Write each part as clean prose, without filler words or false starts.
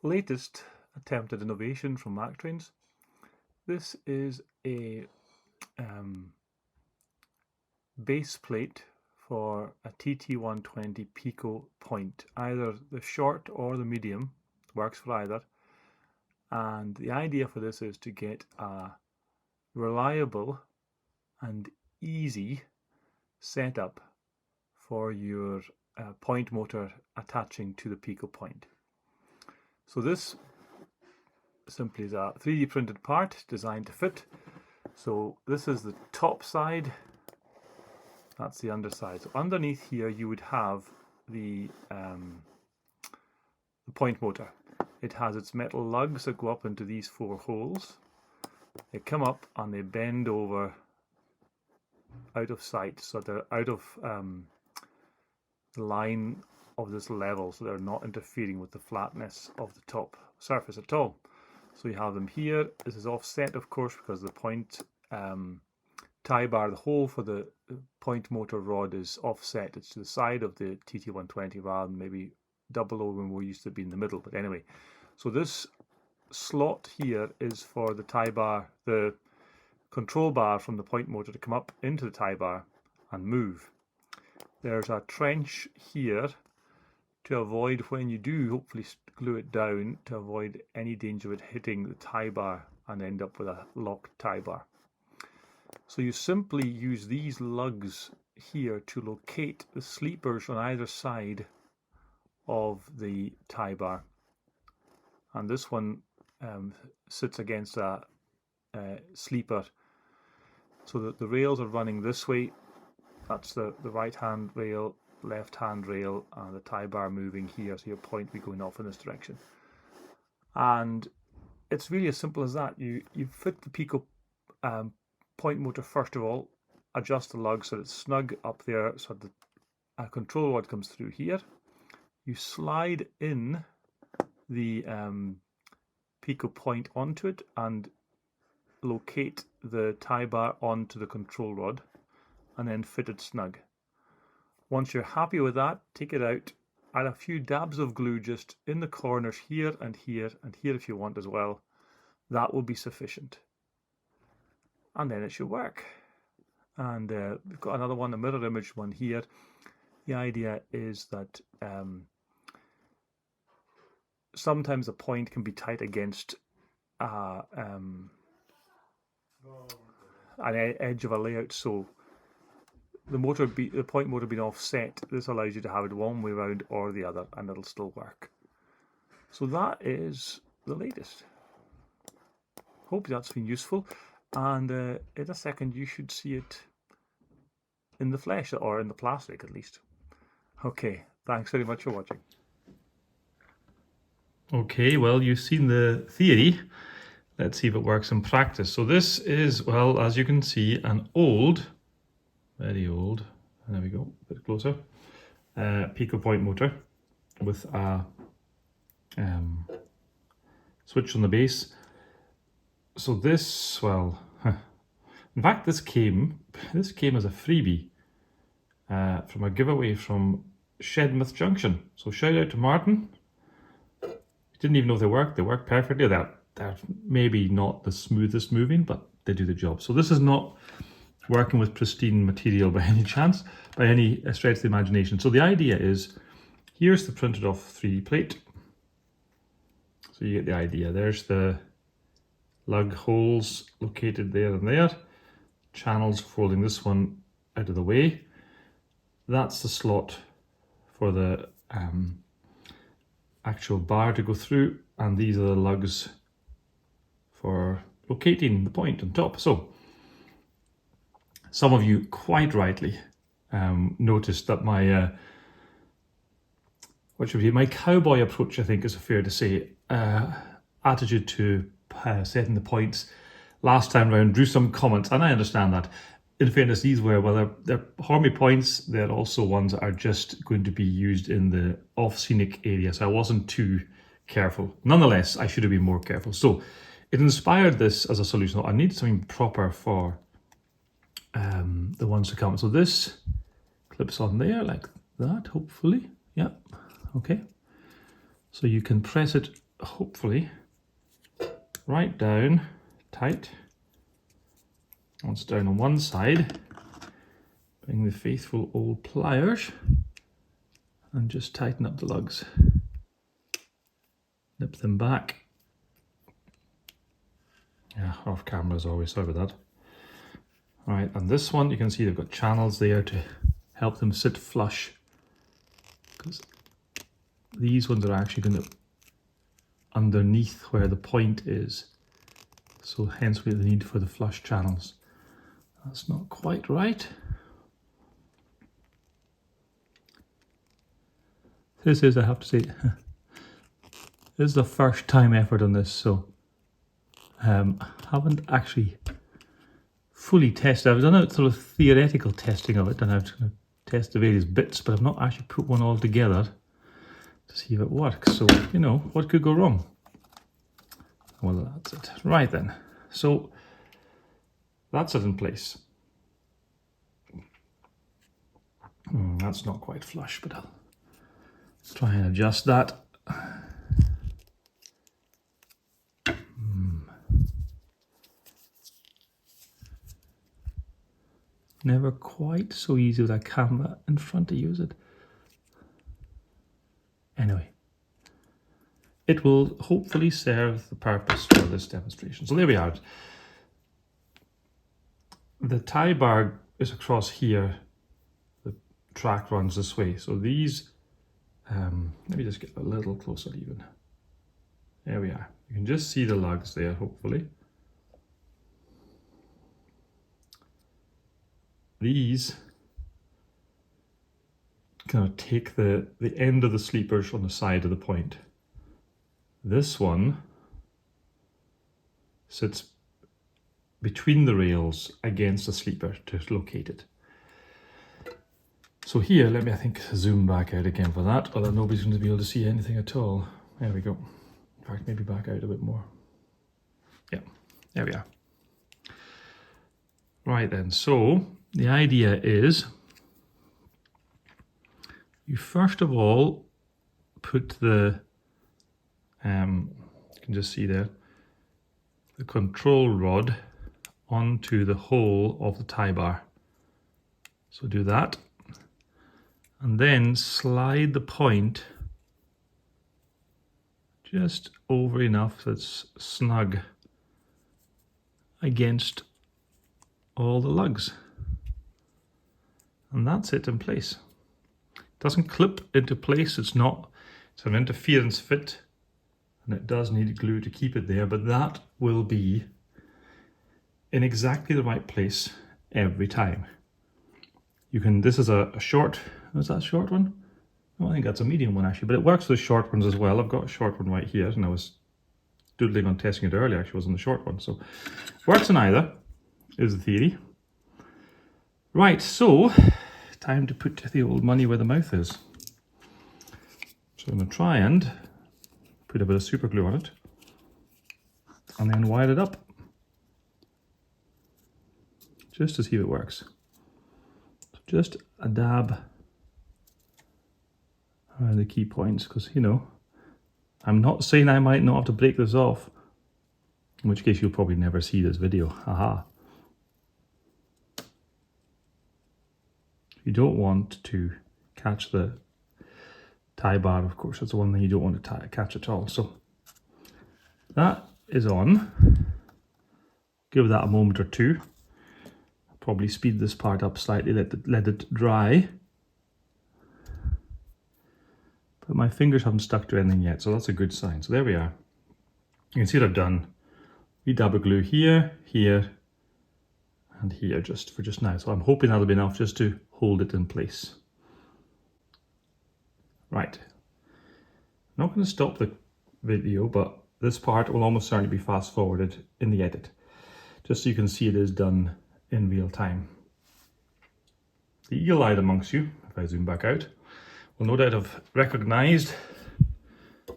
latest attempted innovation from Mac Trains. This is a base plate for a TT120 Peco point. Either the short or the medium works for either. And the idea for this is to get a reliable and easy setup for your point motor attaching to the Peco point. So this simply is a 3D printed part designed to fit. So this is the top side, that's the underside. So underneath here you would have the point motor. It has its metal lugs that go up into these 4 holes. They come up and they bend over out of sight, so they're out of the line of this level, so they're not interfering with the flatness of the top surface at all. So you have them here. This is offset, of course, because the point tie bar, the hole for the point motor rod is offset. It's to the side of the TT120 rather than maybe double O when we're used to be in the middle. But anyway, so this slot here is for the tie bar, the control bar from the point motor to come up into the tie bar and move. There's a trench here to avoid, when you do hopefully glue it down, to avoid any danger of it hitting the tie bar and end up with a locked tie bar. So you simply use these lugs here to locate the sleepers on either side of the tie bar, and this one sits against a sleeper, so that the rails are running this way. That's the right hand rail, left hand rail, and the tie bar moving here, so your point will be going off in this direction. And it's really as simple as that. You fit the Peco point motor first of all, adjust the lug so it's snug up there, so the control rod comes through here. You slide in the Peco point onto it and locate the tie bar onto the control rod and then fit it snug. Once you're happy with that, take it out, add a few dabs of glue just in the corners here and here and here if you want as well. That will be sufficient. And then it should work. And we've got another one, a mirror image one here. The idea is that sometimes a point can be tight against an edge of a layout, so the point motor being offset, this allows you to have it one way round or the other, and it'll still work. So that is the latest. Hope that's been useful, and in a second you should see it in the flesh, or in the plastic at least. Okay, thanks very much for watching. Okay, well, you've seen the theory. Let's see if it works in practice. So this is, well, as you can see, an old, very old, there we go, a bit closer, Peco point motor with a switch on the base. So this, well, in fact, this came as a freebie from a giveaway from Shedmouth Junction. So shout out to Martin. Didn't even know they worked. They work perfectly. They're maybe not the smoothest moving, but they do the job. So this is not working with pristine material by any chance, by any stretch of the imagination. So the idea is, here's the printed off 3D plate. So you get the idea. There's the lug holes located there and there. Channels folding this one out of the way. That's the slot for the actual bar to go through, and these are the lugs for locating the point on top. So some of you quite rightly noticed that my my cowboy approach, I think is fair to say, attitude to setting the points last time round drew some comments, and I understand that. In fairness, these were, well, they're Hormy points, they're also ones that are just going to be used in the off-scenic area, so I wasn't too careful. Nonetheless, I should have been more careful. So it inspired this as a solution. I need something proper for the ones to come. So this clips on there like that, hopefully. Yeah, okay. So you can press it hopefully right down tight. Once down on one side, bring the faithful old pliers and just tighten up the lugs. Nip them back. Yeah, off camera as always, sorry about that. Alright, and this one you can see they've got channels there to help them sit flush, because these ones are actually going to underneath where the point is, so hence we have the need for the flush channels. That's not quite right. This is, I have to say, this is the first time effort on this, so haven't actually fully tested. I've done a sort of theoretical testing of it, and I've tested the various bits, but I've not actually put one all together to see if it works. So, you know, what could go wrong? Well, that's it. Right then. So that's it in place. That's not quite flush, but I'll try and adjust that. Never quite so easy with a camera in front to use it. Anyway, it will hopefully serve the purpose for this demonstration. So there we are. The tie bar is across here. The track runs this way. So these, let me just get a little closer even. There we are. You can just see the lugs there, hopefully. These kind of take the end of the sleepers on the side of the point. This one sits between the rails against the sleeper to locate it. So here, let me, I think, zoom back out again for that, although nobody's going to be able to see anything at all. There we go. In fact, maybe back out a bit more. Yeah, there we are. Right then, so the idea is you first of all put the, you can just see there, the control rod onto the hole of the tie bar. So do that, and then slide the point just over enough so it's snug against all the lugs. And that's it in place. It doesn't clip into place, it's an interference fit, and it does need glue to keep it there, but that will be in exactly the right place every time. You can, this is a short, is that a short one? No, I think that's a medium one actually, but it works with short ones as well. I've got a short one right here, and I was doodling on testing it earlier, actually, was on the short one. So works in either, is the theory. Right, so time to put the old money where the mouth is. So I'm going to try and put a bit of super glue on it, and then wire it up, just to see if it works. So just a dab around the key points, because, you know, I'm not saying I might not have to break this off, in which case you'll probably never see this video. Haha. You don't want to catch the tie bar, of course. That's the one thing you don't want to catch at all. So that is on. Give that a moment or two. I'll probably speed this part up slightly, let it dry. But my fingers haven't stuck to anything yet, so that's a good sign. So there we are. You can see what I've done. We dab of glue here, here, and here just for just now. So I'm hoping that'll be enough just to hold it in place. Right. I'm not going to stop the video, but this part will almost certainly be fast forwarded in the edit, just so you can see it is done in real time. The eagle-eyed amongst you, if I zoom back out, will no doubt have recognised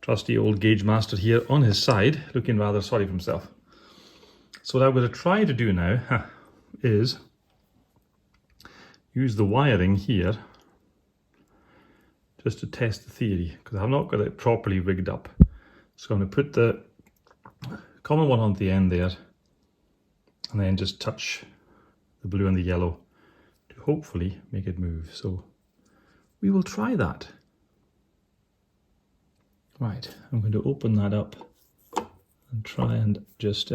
trusty old gauge master here on his side, looking rather sorry for himself. So what I'm going to try to do now is use the wiring here just to test the theory, because I've not got it properly rigged up. So I'm going to put the common one on the end there, and then just touch the blue and the yellow to hopefully make it move. So we will try that. Right, I'm going to open that up and try and just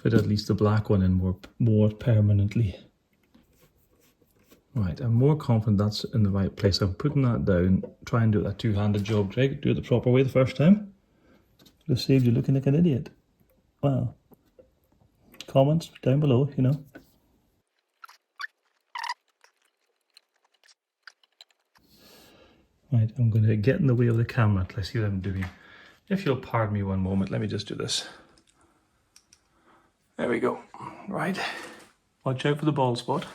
fit at least the black one in more permanently. Right, I'm more confident that's in the right place. I'm putting that down, try and do a two-handed job, Greg. Do it the proper way the first time. Just saved you looking like an idiot. Wow. Comments down below, you know. Right, I'm going to get in the way of the camera till I see what I'm doing. If you'll pardon me one moment, let me just do this. There we go. Right. Watch out for the bald spot.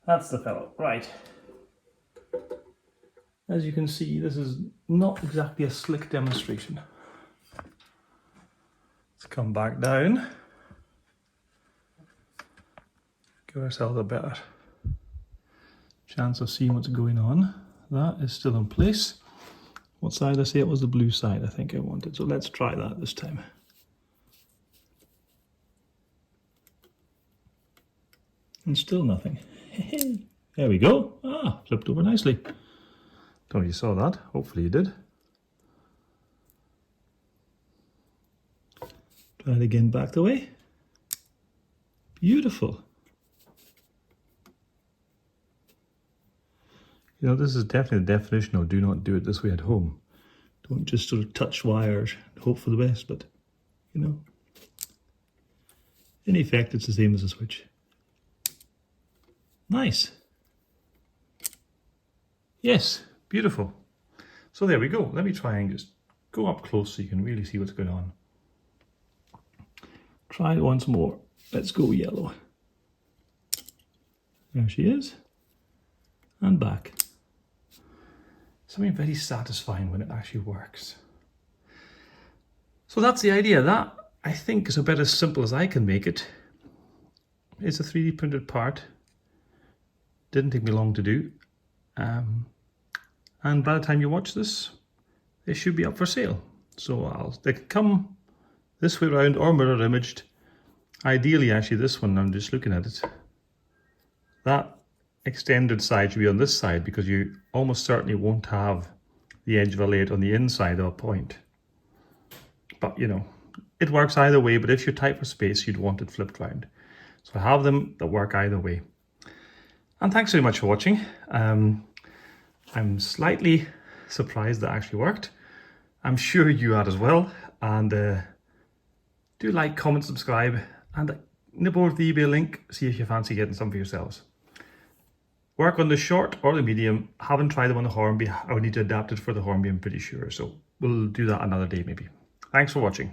That's the fellow. Right. As you can see, this is not exactly a slick demonstration. Let's come back down. Give ourselves a better chance of seeing what's going on. That is still in place. What side did I say? It was the blue side I think I wanted. So let's try that this time. And still nothing. There we go. Ah, flipped over nicely. Don't know if you saw that. Hopefully you did. Try it again back the way. Beautiful. You know, this is definitely the definition of do not do it this way at home. Don't just sort of touch wires and hope for the best, but, you know, in effect, it's the same as a switch. Nice. Yes, beautiful. So there we go. Let me try and just go up close so you can really see what's going on. Try it once more. Let's go yellow. There she is. And back. Something very satisfying when it actually works. So that's the idea. That, I think, is about as simple as I can make it. It's a 3D printed part. Didn't take me long to do. And by the time you watch this, they should be up for sale. So they can come this way around or mirror imaged. Ideally, actually, this one, I'm just looking at it. That extended side should be on this side because you almost certainly won't have the edge of a layer on the inside of a point. But, you know, it works either way, but if you're tight for space, you'd want it flipped round. So I have them that work either way. And thanks very much for watching. I'm slightly surprised that actually worked. I'm sure you are as well. And do like, comment, subscribe, and nip over to the eBay link, see if you fancy getting some for yourselves. Work on the short or the medium. Haven't tried them on the Hornby. I would need to adapt it for the Hornby, I'm pretty sure. So we'll do that another day maybe. Thanks for watching.